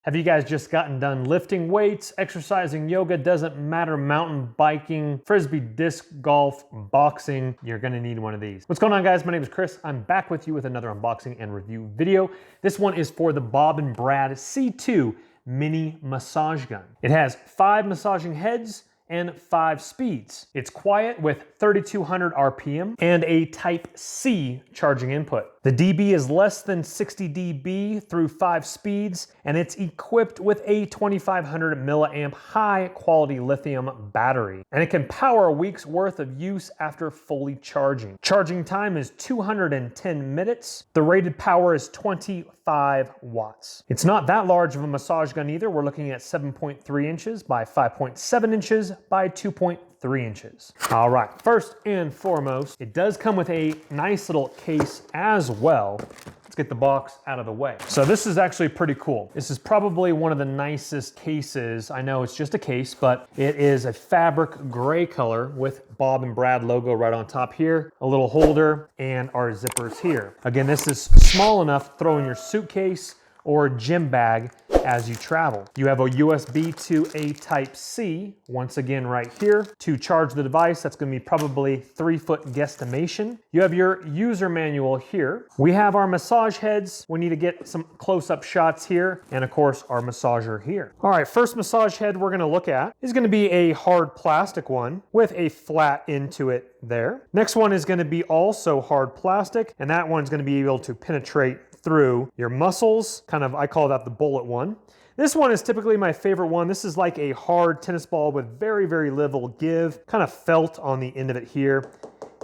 Have you guys just gotten done lifting weights, exercising, yoga? Doesn't matter, mountain biking, frisbee, disc golf, boxing, you're gonna need one of these. What's going on, guys? My name is Chris. I'm back with you with another unboxing and review video. This one is for the Bob and Brad C2 mini massage gun. It has 5 massaging heads and 5 speeds. It's quiet with 3200 RPM and a Type-C charging input. The dB is less than 60 dB through 5 speeds, and it's equipped with a 2500 milliamp high quality lithium battery. And it can power a week's worth of use after fully charging. Charging time is 210 minutes. The rated power is 25 watts. It's not that large of a massage gun either. We're looking at 7.3 inches by 5.7 inches by 2.3 inches. All right, first and foremost, it does come with a nice little case as well. Let's get the box out of the way. So this is actually pretty cool. This is probably one of the nicest cases. I know it's just a case, but it is a fabric gray color with Bob and Brad logo right on top here, a little holder, and our zippers here. Again, this is small enough to throw in your suitcase or gym bag as you travel. You have a USB to a Type-C, once again right here. To charge the device, that's gonna be probably 3-foot guesstimation. You have your user manual here. We have our massage heads. We need to get some close-up shots here, and of course, our massager here. All right, first massage head we're gonna look at is gonna be a hard plastic one with a flat into it there. Next one is gonna be also hard plastic, and that one's gonna be able to penetrate through your muscles, kind of, I call that the bullet one. This one is typically my favorite one. This is like a hard tennis ball with very, very little give, kind of felt on the end of it here.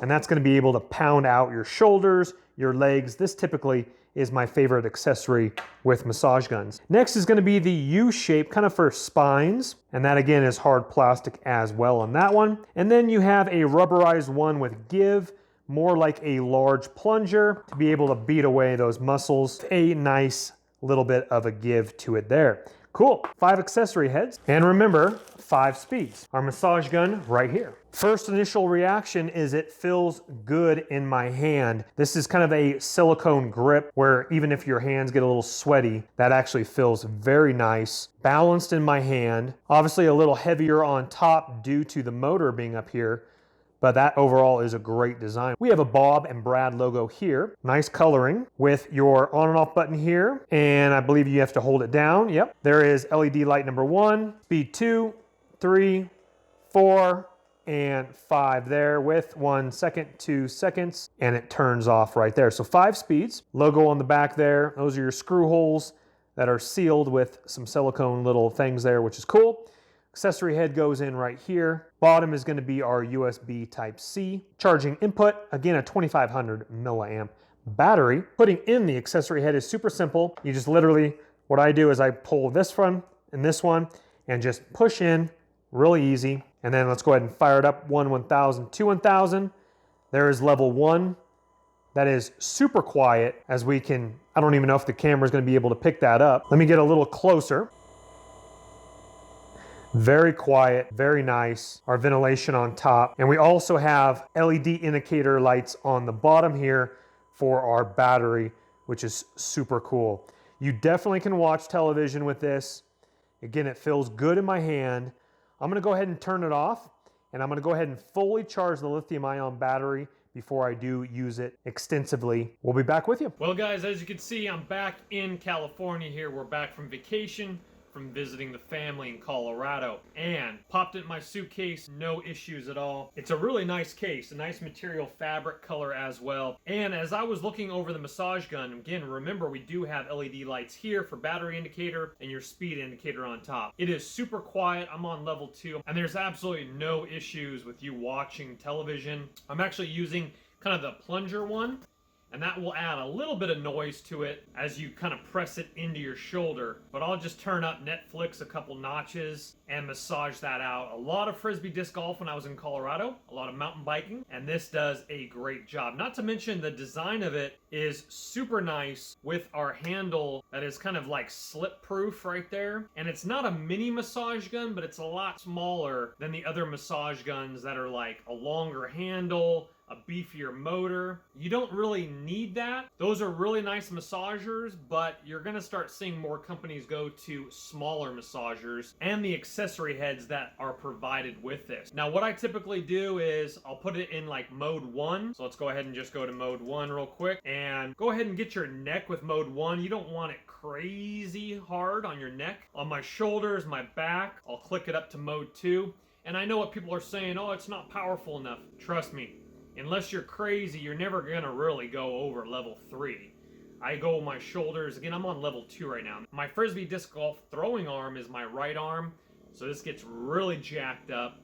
And that's gonna be able to pound out your shoulders, your legs. This typically is my favorite accessory with massage guns. Next is gonna be the U-shape, kind of for spines. And that again is hard plastic as well on that one. And then you have a rubberized one with give, more like a large plunger to be able to beat away those muscles. A nice little bit of a give to it there. Cool, 5 accessory heads. And remember, 5 speeds. Our massage gun right here. First initial reaction is it feels good in my hand. This is kind of a silicone grip where even if your hands get a little sweaty, that actually feels very nice. Balanced in my hand. Obviously a little heavier on top due to the motor being up here, but that overall is a great design. We have a Bob and Brad logo here. Nice coloring with your on and off button here. And I believe you have to hold it down. Yep. There is LED light number 1, speed 2, 3, 4, and 5 there with 1 second, 2 seconds, and it turns off right there. So 5 speeds. Logo on the back there. Those are your screw holes that are sealed with some silicone little things there, which is cool. Accessory head goes in right here. Bottom is going to be our USB Type-C. Charging input, again a 2500 milliamp battery. Putting in the accessory head is super simple. You just literally, what I do is I pull this one and this one and just push in, really easy. And then let's go ahead and fire it up, 1000, 1000. There is level 1. That is super quiet as we can, I don't even know if the camera is going to be able to pick that up. Let me get a little closer. Very quiet, very nice. Our ventilation on top. And we also have LED indicator lights on the bottom here for our battery, which is super cool. You definitely can watch television with this. Again, it feels good in my hand. I'm gonna go ahead and turn it off, and I'm gonna go ahead and fully charge the lithium-ion battery before I do use it extensively. We'll be back with you. Well, guys, as you can see, I'm back in California here. We're back from vacation, from visiting the family in Colorado, and popped it in my suitcase, no issues at all. It's a really nice case, a nice material fabric color as well. And as I was looking over the massage gun, again, remember we do have LED lights here for battery indicator and your speed indicator on top. It is super quiet. I'm on level 2, and there's absolutely no issues with you watching television. I'm actually using kind of the plunger one, and that will add a little bit of noise to it as you kind of press it into your shoulder. But I'll just turn up Netflix a couple notches and massage that out. A lot of frisbee disc golf when I was in Colorado, a lot of mountain biking, and this does a great job. Not to mention the design of it is super nice with our handle that is kind of like slip proof right there. And it's not a mini massage gun, but it's a lot smaller than the other massage guns that are like a longer handle, a beefier motor. You don't really need that. Those are really nice massagers, but you're gonna start seeing more companies go to smaller massagers and the accessory heads that are provided with this. Now, what I typically do is I'll put it in like mode 1. So let's go ahead and just go to mode 1 real quick and go ahead and get your neck with mode 1. You don't want it crazy hard on your neck. On my shoulders, my back, I'll click it up to mode 2. And I know what people are saying, oh, it's not powerful enough. Trust me, unless you're crazy, you're never gonna really go over level 3. I go with my shoulders. Again, I'm on level 2 right now. My Frisbee disc golf throwing arm is my right arm, so this gets really jacked up.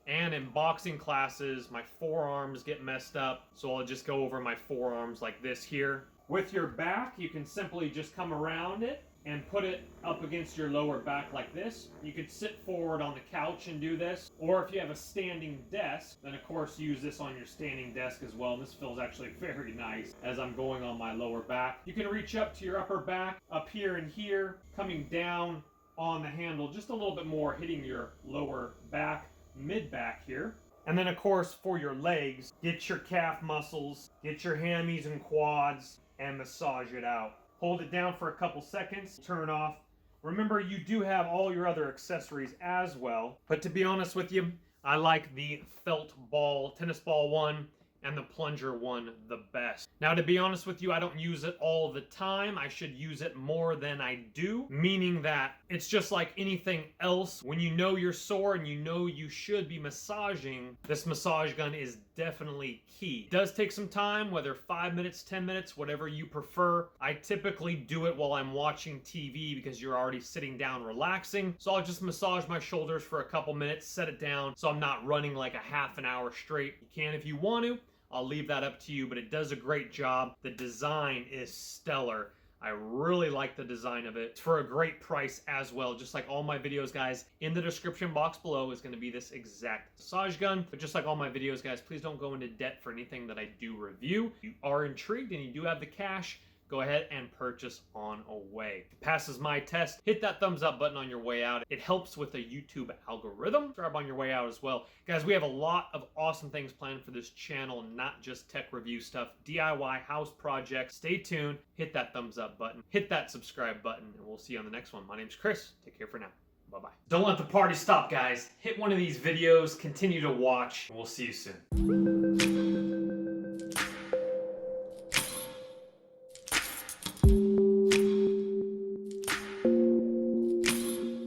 And in boxing classes, my forearms get messed up, so I'll just go over my forearms like this here. With your back, you can simply just come around it and put it up against your lower back like this. You could sit forward on the couch and do this, or if you have a standing desk, then of course use this on your standing desk as well. And this feels actually very nice as I'm going on my lower back. You can reach up to your upper back, up here and here, coming down on the handle just a little bit more, hitting your lower back, mid back here. And then of course for your legs, get your calf muscles, get your hammies and quads, and massage it out. Hold it down for a couple seconds, turn off. Remember, you do have all your other accessories as well. But to be honest with you, I like the felt ball, tennis ball one, and the plunger one the best. Now, to be honest with you, I don't use it all the time. I should use it more than I do, meaning that it's just like anything else. When you know you're sore and you know you should be massaging, this massage gun is definitely key. It does take some time, whether 5 minutes, 10 minutes, whatever you prefer. I typically do it while I'm watching TV because you're already sitting down relaxing. So I'll just massage my shoulders for a couple minutes, set it down so I'm not running like a half an hour straight. You can if you want to. I'll leave that up to you, but it does a great job. The design is stellar. I really like the design of it. It's for a great price as well. Just like all my videos, guys, in the description box below is going to be this exact massage gun. But just like all my videos, guys, please don't go into debt for anything that I do review. If you are intrigued and you do have the cash, go ahead and purchase on away. If it passes my test, hit that thumbs up button on your way out. It helps with the YouTube algorithm. Subscribe on your way out as well. Guys, we have a lot of awesome things planned for this channel, not just tech review stuff, DIY house projects. Stay tuned, hit that thumbs up button, hit that subscribe button, and we'll see you on the next one. My name's Chris. Take care for now. Bye-bye. Don't let the party stop, guys. Hit one of these videos, continue to watch, and we'll see you soon.